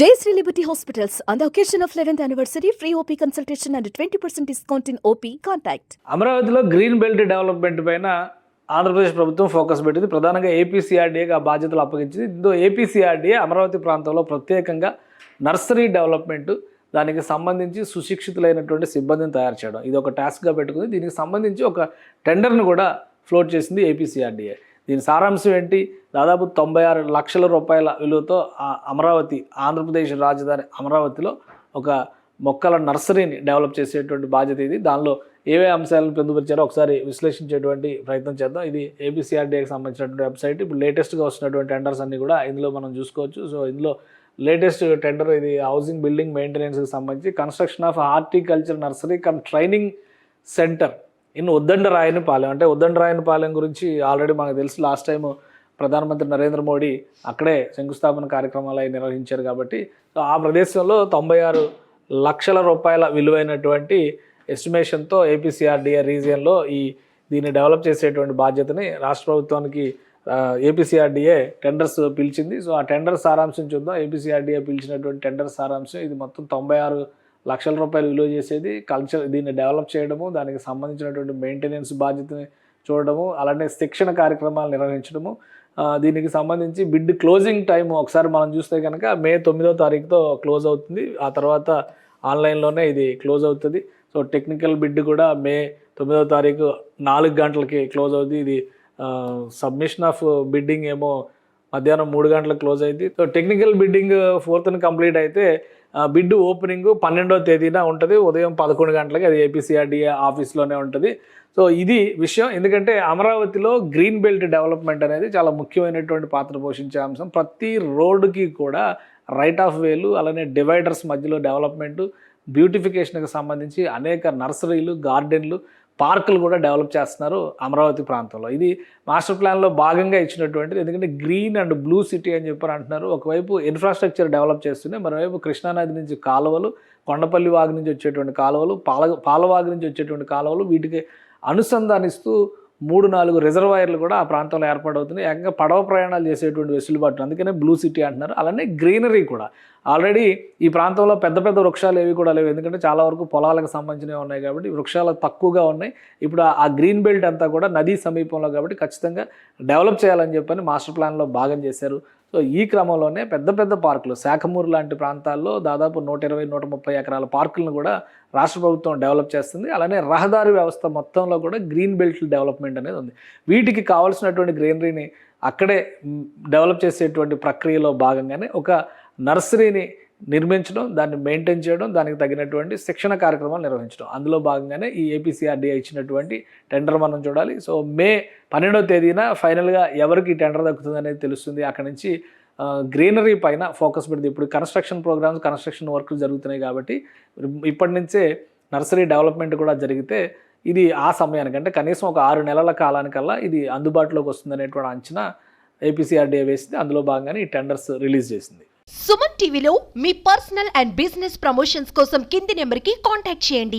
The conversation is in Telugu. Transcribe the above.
Jayashree Liberty Hospitals, on the occasion of 11th anniversary, free OP consultation and 20% discount in OP. Contact. అమరావతిలో గ్రీన్ బెల్ట్ డెవలప్మెంట్ పైన ఆంధ్రప్రదేశ్ ప్రభుత్వం ఫోకస్ పెట్టింది. ప్రధానంగా ఏపీసీఆర్డీఏకి ఆ బాధ్యతలు అప్పగించింది. ఇందులో ఏపీసీఆర్డీఏ అమరావతి ప్రాంతంలో ప్రత్యేకంగా నర్సరీ డెవలప్మెంట్, దానికి సంబంధించి సుశిక్షితులైనటువంటి సిబ్బందిని తయారు చేయడం, ఇది ఒక టాస్క్గా పెట్టుకుంది. దీనికి సంబంధించి ఒక టెండర్ను కూడా ఫ్లోట్ చేసింది ఏపీసీఆర్డీఏ. దీని సారాంశం ఏంటి? దాదాపు 96 లక్షల రూపాయల విలువతో అమరావతి, ఆంధ్రప్రదేశ్ రాజధాని అమరావతిలో ఒక మొక్కల నర్సరీని డెవలప్ చేసేటువంటి బాధ్యత ఇది. దానిలో ఏవే అంశాలను పొందుపరిచారో ఒకసారి విశ్లేషించేటువంటి ప్రయత్నం చేద్దాం. ఇది ఏపీసీఆర్డీఏకి సంబంధించినటువంటి వెబ్సైట్. ఇప్పుడు లేటెస్ట్గా వస్తున్నటువంటి టెండర్స్ అన్నీ కూడా ఇందులో మనం చూసుకోవచ్చు. సో ఇందులో లేటెస్ట్ టెండర్ ఇది హౌసింగ్ బిల్డింగ్ మెయింటెనెన్స్కి సంబంధించి construction of horticulture nursery cum training centre in Uddandarayunipalem. అంటే ఉద్దండరాయనిపాలెం గురించి ఆల్రెడీ మనకు తెలుసు. లాస్ట్ టైం ప్రధానమంత్రి నరేంద్ర మోడీ అక్కడే శంకుస్థాపన కార్యక్రమాలు అవి నిర్వహించారు కాబట్టి ఆ ప్రదేశంలో 96 లక్షల రూపాయల విలువైనటువంటి ఎస్టిమేషన్తో ఏపీసీఆర్డీఏ రీజియన్లో దీన్ని డెవలప్ చేసేటువంటి బాధ్యతని రాష్ట్ర ప్రభుత్వానికి ఏపీసీఆర్డీఏ టెండర్స్ పిలిచింది. సో ఆ టెండర్ సారాంశం చూద్దాం. ఏపీసీఆర్డీఏ పిలిచినటువంటి టెండర్ సారాంశం ఇది. మొత్తం 96 లక్షల రూపాయలు విలువ చేసేది. దీన్ని డెవలప్ చేయడము, దానికి సంబంధించినటువంటి మెయింటెనెన్స్ బాధ్యతని చూడడము, అలానే శిక్షణ కార్యక్రమాలు నిర్వహించడము. దీనికి సంబంధించి బిడ్ క్లోజింగ్ టైం ఒకసారి మనం చూస్తే కనుక మే 9వ తారీఖుతో క్లోజ్ అవుతుంది. ఆ తర్వాత ఆన్లైన్లోనే ఇది క్లోజ్ అవుతుంది. సో టెక్నికల్ బిడ్ కూడా మే 9వ తారీఖు 4 గంటలకి క్లోజ్ అవుతుంది. ఇది సబ్మిషన్ ఆఫ్ బిడ్డింగ్ ఏమో మధ్యాహ్నం 3 గంటలకు క్లోజ్ అయింది. So technical bidding 4th complete అయితే బిడ్ ఓపెనింగ్ 12వ తేదీన ఉంటుంది, ఉదయం 11 గంటలకి. అది ఏపీసీఆర్డీఏ ఆఫీస్లోనే ఉంటుంది. సో ఇది విషయం. ఎందుకంటే అమరావతిలో గ్రీన్ బెల్ట్ డెవలప్మెంట్ అనేది చాలా ముఖ్యమైనటువంటి పాత్ర పోషించే అంశం. ప్రతి రోడ్డుకి కూడా రైట్ ఆఫ్ వేలు, అలానే డివైడర్స్ మధ్యలో డెవలప్మెంట్, బ్యూటిఫికేషన్కి సంబంధించి అనేక నర్సరీలు, గార్డెన్లు, పార్కులు కూడా డెవలప్ చేస్తున్నారు అమరావతి ప్రాంతంలో. ఇది మాస్టర్ ప్లాన్లో భాగంగా ఇచ్చినటువంటిది. ఎందుకంటే గ్రీన్ అండ్ బ్లూ సిటీ అని చెప్పి అంటున్నారు. ఒకవైపు ఇన్ఫ్రాస్ట్రక్చర్ డెవలప్ చేస్తూనే మరోవైపు కృష్ణానది నుంచి కాలువలు, కొండపల్లి వాగు నుంచి వచ్చేటువంటి కాలువలు, పాలవాగు నుంచి వచ్చేటువంటి కాలువలు, వీటికి అనుసంధానిస్తూ 3-4 రిజర్వాయర్లు కూడా ఆ ప్రాంతంలో ఏర్పాటవుతున్నాయి. ఏకంగా పడవ ప్రయాణాలు చేసేటువంటి వెసులుబాటు, అందుకనే బ్లూ సిటీ అంటున్నారు. అలానే గ్రీనరీ కూడా ఆల్రెడీ ఈ ప్రాంతంలో పెద్ద పెద్ద వృక్షాలు ఏవి కూడా లేవు. ఎందుకంటే చాలా వరకు పొలాలకు సంబంధించినవి ఉన్నాయి కాబట్టి వృక్షాలు తక్కువగా ఉన్నాయి. ఇప్పుడు ఆ గ్రీన్ బెల్ట్ అంతా కూడా నదీ సమీపంలో కాబట్టి ఖచ్చితంగా డెవలప్ చేయాలని చెప్పని మాస్టర్ ప్లాన్లో భాగం చేశారు. సో ఈ క్రమంలోనే పెద్ద పెద్ద పార్కులు, శాఖమూరు లాంటి ప్రాంతాల్లో దాదాపు 120-130 ఎకరాల పార్కులను కూడా రాష్ట్ర ప్రభుత్వం డెవలప్ చేస్తుంది. అలానే రహదారి వ్యవస్థ మొత్తంలో కూడా గ్రీన్ బెల్ట్ డెవలప్మెంట్ అనేది ఉంది. వీటికి కావాల్సినటువంటి గ్రీనరీని అక్కడే డెవలప్ చేసేటువంటి ప్రక్రియలో భాగంగానే ఒక నర్సరీని నిర్మించడం, దాన్ని మెయింటైన్ చేయడం, దానికి తగినటువంటి శిక్షణ కార్యక్రమాలు నిర్వహించడం, అందులో భాగంగానే ఈ ఏపీసీఆర్డీఏ ఇచ్చినటువంటి టెండర్ మనం చూడాలి. సో మే 12వ తేదీన ఫైనల్గా ఎవరికి టెండర్ దక్కుతుంది అనేది తెలుస్తుంది. అక్కడి నుంచి గ్రీనరీ పైన ఫోకస్ పెడుతుంది. ఇప్పుడు కన్స్ట్రక్షన్ ప్రోగ్రామ్స్, కన్స్ట్రక్షన్ వర్క్లు జరుగుతున్నాయి కాబట్టి ఇప్పటి నుంచే నర్సరీ డెవలప్మెంట్ కూడా జరిగితే ఇది ఆ సమయానికంటే కనీసం ఒక 6 నెలల కాలానికల్లా ఇది అందుబాటులోకి వస్తుందనేటువంటి అంచనా ఏపీసీఆర్డీఏ వేసింది. అందులో భాగంగానే ఈ టెండర్స్ రిలీజ్ చేసింది. సుమన్ టీవీలో మీ పర్సనల్ అండ్ బిజినెస్ ప్రమోషన్స్ కోసం కింది నెంబర్కి కాంటాక్ట్ చేయండి.